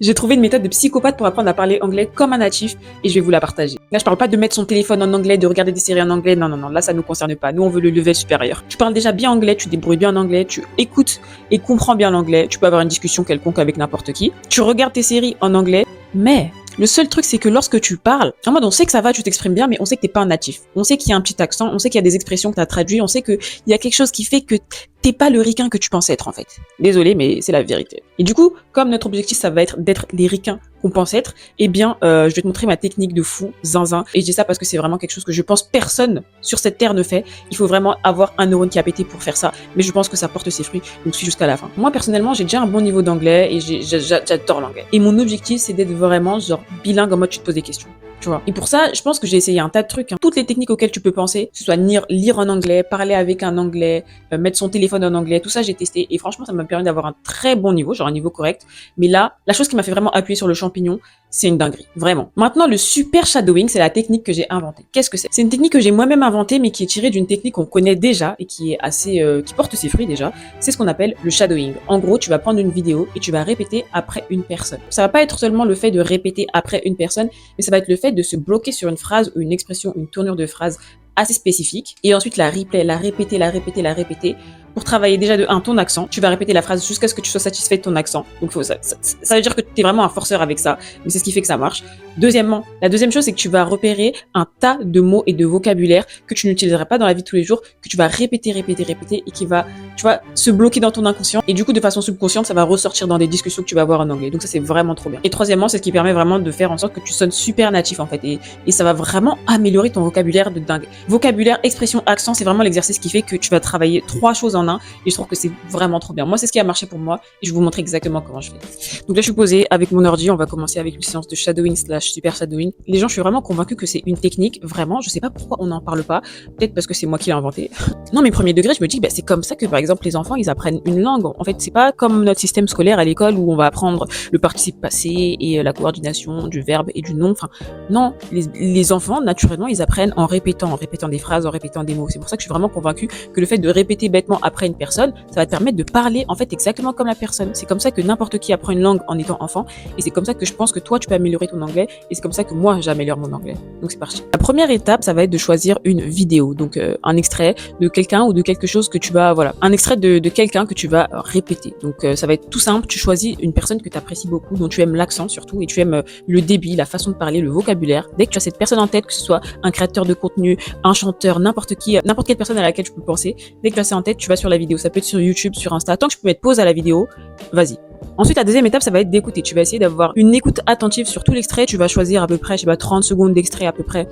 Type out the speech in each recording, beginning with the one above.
J'ai trouvé une méthode de psychopathe pour apprendre à parler anglais comme un natif et je vais vous la partager. Là, je parle pas de mettre son téléphone en anglais, de regarder des séries en anglais. Non, non, non, là, ça nous concerne pas. Nous, on veut le level supérieur. Tu parles déjà bien anglais, tu te débrouilles bien en anglais, tu écoutes et comprends bien l'anglais. Tu peux avoir une discussion quelconque avec n'importe qui. Tu regardes tes séries en anglais, mais le seul truc, c'est que lorsque tu parles, en mode, on sait que ça va, tu t'exprimes bien, mais on sait que t'es pas un natif. On sait qu'il y a un petit accent, on sait qu'il y a des expressions que t'as traduites, on sait qu'il y a quelque chose qui fait que t'es pas le ricain que tu penses être, en fait. Désolé, mais c'est la vérité. Et du coup, comme notre objectif, ça va être d'être les ricains qu'on pense être, eh bien, je vais te montrer ma technique de fou, zinzin. Et je dis ça parce que c'est vraiment quelque chose que je pense personne sur cette terre ne fait. Il faut vraiment avoir un neurone qui a pété pour faire ça. Mais je pense que ça porte ses fruits, donc suis jusqu'à la fin. Moi, personnellement, j'ai déjà un bon niveau d'anglais et j'adore l'anglais. Et mon objectif, c'est d'être vraiment, genre, bilingue en mode tu te poses des questions. Tu vois. Et pour ça, je pense que j'ai essayé un tas de trucs. Toutes les techniques auxquelles tu peux penser, que ce soit lire en anglais, parler avec un anglais, mettre son téléphone en anglais, tout ça, j'ai testé. Et franchement, ça m'a permis d'avoir un très bon niveau, genre un niveau correct. Mais là, la chose qui m'a fait vraiment appuyer sur le champignon, c'est une dinguerie. Vraiment. Maintenant, le super shadowing, c'est la technique que j'ai inventée. Qu'est-ce que c'est? C'est une technique que j'ai moi-même inventée, mais qui est tirée d'une technique qu'on connaît déjà et qui est assez, qui porte ses fruits déjà. C'est ce qu'on appelle le shadowing. En gros, tu vas prendre une vidéo et tu vas répéter après une personne. Ça va pas être seulement le fait de répéter après une personne, mais ça va être le fait de se bloquer sur une phrase ou une expression, une tournure de phrase assez spécifique, et ensuite la replay, la répéter, pour travailler déjà de ton accent. Tu vas répéter la phrase jusqu'à ce que tu sois satisfait de ton accent. Donc ça veut dire que tu es vraiment un forceur avec ça, mais c'est ce qui fait que ça marche. Deuxièmement, la deuxième chose, c'est que tu vas repérer un tas de mots et de vocabulaire que tu n'utiliseras pas dans la vie de tous les jours, que tu vas répéter, et qui va, tu vois, se bloquer dans ton inconscient. Et du coup, de façon subconsciente, ça va ressortir dans des discussions que tu vas avoir en anglais. Donc ça, c'est vraiment trop bien. Et troisièmement, c'est ce qui permet vraiment de faire en sorte que tu sonnes super natif, en fait. Et ça va vraiment améliorer ton vocabulaire de dingue. Vocabulaire, expression, accent, c'est vraiment l'exercice qui fait que tu vas travailler 3 choses en un. Et je trouve que c'est vraiment trop bien. Moi, c'est ce qui a marché pour moi. Et je vais vous montrer exactement comment je fais. Donc là, je suis posée avec mon ordi. On va commencer avec une séance de shadowing / super shadowing. Les gens, je suis vraiment convaincue que c'est une technique. Vraiment, je sais pas pourquoi on n'en parle pas. Peut-être parce que c'est moi qui l'ai inventé. Non, mais premier degré, je me dis, bah, c'est comme ça que, par exemple, les enfants, ils apprennent une langue. En fait, c'est pas comme notre système scolaire à l'école où on va apprendre le participe passé et la coordination du verbe et du nom. Enfin, non, les enfants, naturellement, ils apprennent en répétant des phrases, en répétant des mots. C'est pour ça que je suis vraiment convaincue que le fait de répéter bêtement après une personne, ça va te permettre de parler, en fait, exactement comme la personne. C'est comme ça que n'importe qui apprend une langue en étant enfant. Et c'est comme ça que je pense que toi, tu peux améliorer ton anglais. Et c'est comme ça que moi, j'améliore mon anglais. Donc, c'est parti. La première étape, ça va être de choisir une vidéo. Donc, un extrait de quelqu'un ou de quelque chose que tu vas, voilà, un extrait de quelqu'un que tu vas répéter. Donc, ça va être tout simple. Tu choisis une personne que tu apprécies beaucoup, dont tu aimes l'accent surtout, et tu aimes le débit, la façon de parler, le vocabulaire. Dès que tu as cette personne en tête, que ce soit un créateur de contenu, un chanteur, n'importe qui, n'importe quelle personne à laquelle tu peux penser, dès que tu as ça en tête, tu vas sur la vidéo. Ça peut être sur YouTube, sur Insta. Tant que tu peux mettre pause à la vidéo, vas-y. Ensuite, la deuxième étape, ça va être d'écouter. Tu vas essayer d'avoir une écoute attentive sur tout l'extrait. Tu vas choisir à peu près, je sais pas, 30 secondes d'extrait à peu près,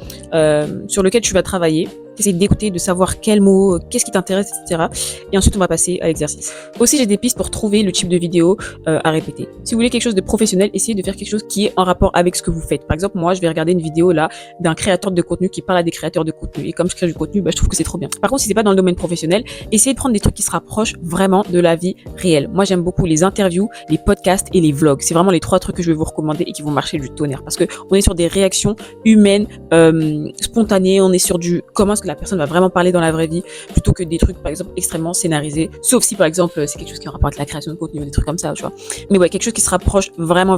sur lequel tu vas travailler. Essayer d'écouter, de savoir quel mot, qu'est-ce qui t'intéresse, etc. Et ensuite, on va passer à l'exercice. Aussi, j'ai des pistes pour trouver le type de vidéo à répéter. Si vous voulez quelque chose de professionnel, essayez de faire quelque chose qui est en rapport avec ce que vous faites. Par exemple, moi, je vais regarder une vidéo là d'un créateur de contenu qui parle à des créateurs de contenu. Et comme je crée du contenu, bah, je trouve que c'est trop bien. Par contre, si c'est pas dans le domaine professionnel, essayez de prendre des trucs qui se rapprochent vraiment de la vie réelle. Moi, j'aime beaucoup les interviews, les podcasts et les vlogs. C'est vraiment les 3 trucs que je vais vous recommander et qui vont marcher du tonnerre. Parce que on est sur des réactions humaines, spontanées. On est sur du comment est-ce que la personne va vraiment parler dans la vraie vie, plutôt que des trucs, par exemple, extrêmement scénarisés. Sauf si, par exemple, c'est quelque chose qui a rapport avec la création de contenu, des trucs comme ça, tu vois. Mais ouais, quelque chose qui se rapproche vraiment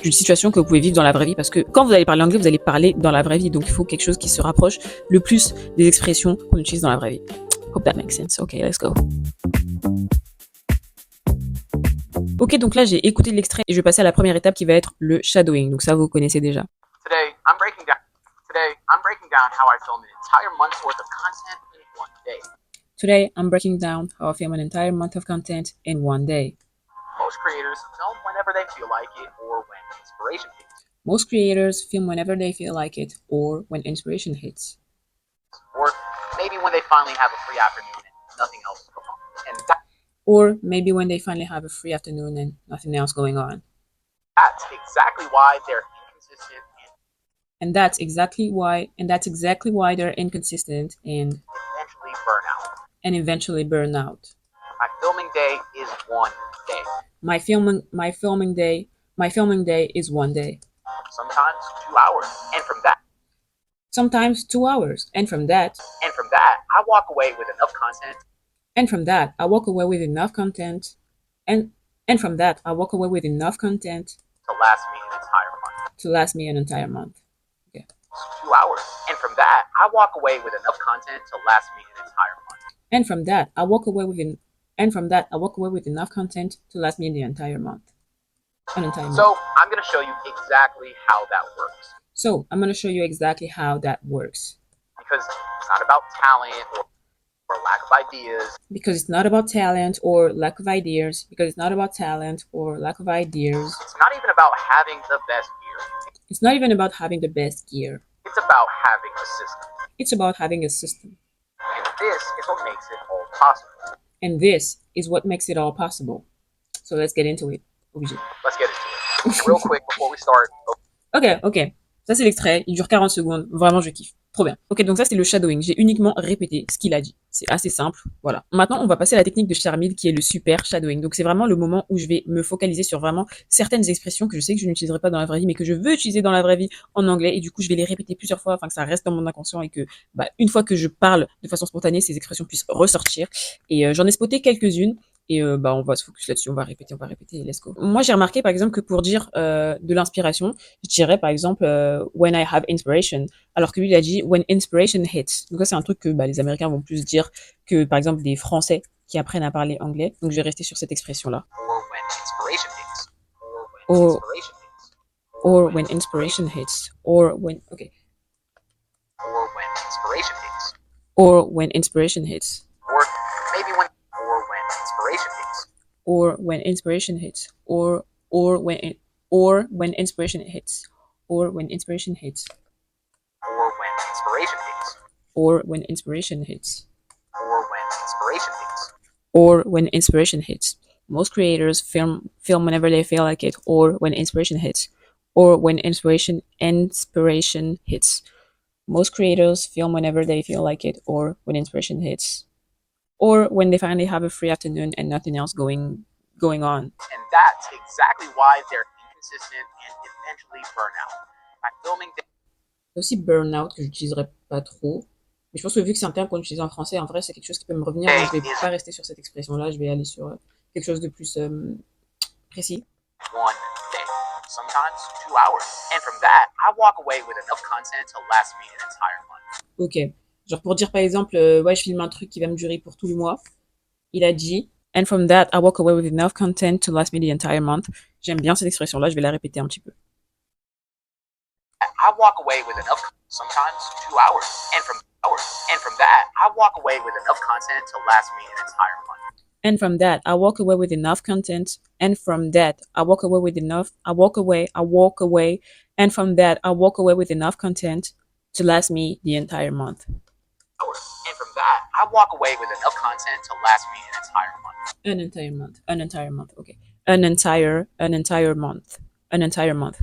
d'une situation que vous pouvez vivre dans la vraie vie, parce que quand vous allez parler anglais, vous allez parler dans la vraie vie. Donc, il faut quelque chose qui se rapproche le plus des expressions qu'on utilise dans la vraie vie. Hope that makes sense. Okay, let's go. Ok, donc là, j'ai écouté l'extrait et je vais passer à la première étape qui va être le shadowing. Donc ça, vous connaissez déjà. Today, I'm breaking down how I film an entire month's worth of content in one day. Today, I'm breaking down how I film an entire month of content in one day. Most creators film whenever they feel like it or when inspiration hits. Most creators film whenever they feel like it or when inspiration hits. Or maybe when they finally have a free afternoon and nothing else is going on. Or maybe when they finally have a free afternoon and nothing else going on. That's exactly why they're inconsistent And that's exactly why they're inconsistent and eventually burn out. eventually burn out. My filming day is one day. My filming day is one day. Sometimes 2 hours. Sometimes 2 hours. And from that, I walk away with enough content. And from that, I walk away with enough content to last me an entire month. To last me an entire month. 2 hours. And from that, I walk away with enough content to last me an entire month. And from that, I walk away with enough content to last me the entire month. An entire month. So I'm going to show you exactly how that works. So I'm going to show you exactly how that works. Because it's not about talent or lack of ideas. Because it's not about talent or lack of ideas. Because it's not about talent or lack of ideas. It's not even about having the best gear. It's not even about having the best gear. It's about having a system. It's about having a system. And this is what makes it all possible. And this is what makes it all possible. So let's get into it. Obligé. Let's get into it. Real quick before we start. Ok. Ça, c'est l'extrait. Il dure 40 secondes. Vraiment, je kiffe. Trop bien. Ok, donc ça, c'est le shadowing. J'ai uniquement répété ce qu'il a dit. C'est assez simple. Voilà. Maintenant, on va passer à la technique de Charmid qui est le super shadowing. Donc, c'est vraiment le moment où je vais me focaliser sur vraiment certaines expressions que je sais que je n'utiliserai pas dans la vraie vie, mais que je veux utiliser dans la vraie vie en anglais. Et du coup, je vais les répéter plusieurs fois afin que ça reste dans mon inconscient et que, une fois que je parle de façon spontanée, ces expressions puissent ressortir. Et j'en ai spoté quelques-unes. Et on va se focus là-dessus, on va répéter, let's go. Moi, j'ai remarqué, par exemple, que pour dire de l'inspiration, je dirais, par exemple, when I have inspiration, alors que lui, il a dit when inspiration hits. Donc ça, c'est un truc que les Américains vont plus dire que, par exemple, des Français qui apprennent à parler anglais. Donc, je vais rester sur cette expression-là. Or when inspiration hits. Or when inspiration hits. Okay. Or when inspiration hits. Or when inspiration hits. Or maybe when inspiration hits. Or when inspiration hits. Or when inspiration hits. Or when inspiration hits. Or when inspiration hits. Or when inspiration hits. Or when inspiration hits. Or when inspiration hits. Most creators film whenever they feel like it, or when inspiration hits. Or when inspiration hits. Most creators film whenever they feel like it, or when inspiration hits. Or when they finally have a free afternoon and nothing else going on. And that's exactly why they're inconsistent and eventually burn out. By filming C'est aussi burnout que j'utiliserai pas trop. Mais je pense que vu que c'est un terme qu'on utilise en français, en vrai, c'est quelque chose qui peut me revenir. Donc je vais pas rester sur cette expression-là. Je vais aller sur quelque chose de plus précis. one day, sometimes 2 hours. And from that, I walk away with enough content to last me an entire month. Ok. Genre pour dire par exemple, ouais, je filme un truc qui va me durer pour tout le mois. Il a dit, and from that, I walk away with enough content to last me the entire month. J'aime bien cette expression-là, je vais la répéter un petit peu. I walk away with enough, sometimes 2 hours. And from that, I walk away with enough content to last me an entire month. And from that, I walk away with enough content. And from that, I walk away with enough. I walk away. And from that, I walk away with enough content to last me the entire month. And from that, I walk away with enough content to last me an entire month. An entire month. An entire month. Okay. An entire month. An entire month.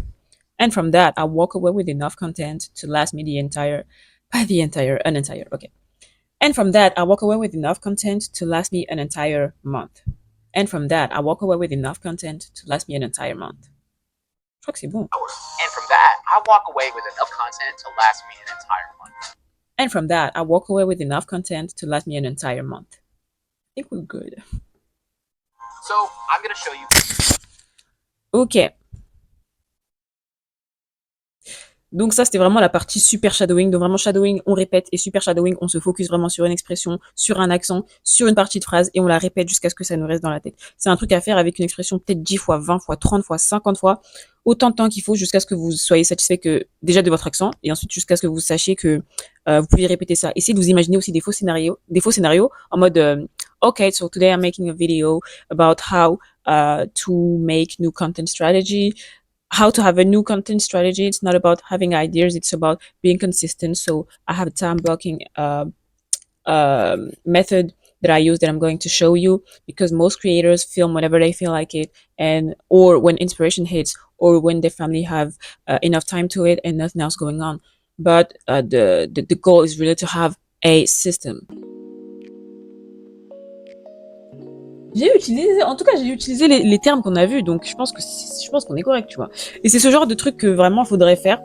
And from that, I walk away with enough content to last me an entire. Okay. And from that, I walk away with enough content to last me an entire month. And from that, I walk away with enough content to last me an entire month. Je crois que c'est bon. And from that, I walk away with enough content to last me an entire month. And from that, I walk away with enough content to last me an entire month. I think we're good. So, I'm going to show you. Ok. Donc ça, c'était vraiment la partie super shadowing. Donc vraiment shadowing, on répète, et super shadowing, on se focus vraiment sur une expression, sur un accent, sur une partie de phrase, et on la répète jusqu'à ce que ça nous reste dans la tête. C'est un truc à faire avec une expression peut-être 10 fois, 20 fois, 30 fois, 50 fois, autant de temps qu'il faut jusqu'à ce que vous soyez satisfait que déjà de votre accent, et ensuite jusqu'à ce que vous sachiez que vous pouvez répéter ça. Essayez de vous imaginer aussi des faux scénarios en mode okay, so today I'm making a video about how to make new content strategy. How to have a new content strategy. It's not about having ideas. It's about being consistent. So I have a time blocking method that I use that I'm going to show you, because most creators film whenever they feel like it, and or when inspiration hits, or when their family have enough time to it and nothing else going on. But the goal is really to have a system. J'ai utilisé les termes qu'on a vus, donc je pense qu'on est correct, tu vois. Et c'est ce genre de truc que vraiment faudrait faire.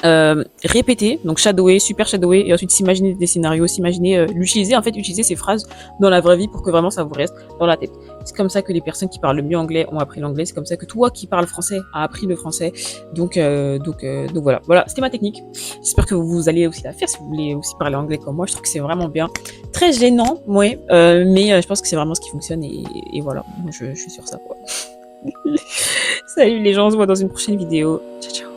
répéter, donc shadower, super shadower, et ensuite s'imaginer des scénarios, s'imaginer l'utiliser, en fait, utiliser ces phrases dans la vraie vie pour que vraiment ça vous reste dans la tête. C'est comme ça que les personnes qui parlent le mieux anglais ont appris l'anglais, c'est comme ça que toi qui parles français as appris le français. Donc voilà, voilà, c'était ma technique. J'espère que vous allez aussi la faire si vous voulez aussi parler anglais comme moi. Je trouve que c'est vraiment bien. Très gênant, ouais, mais je pense que c'est vraiment ce qui fonctionne et voilà, moi je suis sur ça quoi. Salut les gens, on se voit dans une prochaine vidéo. Ciao ciao.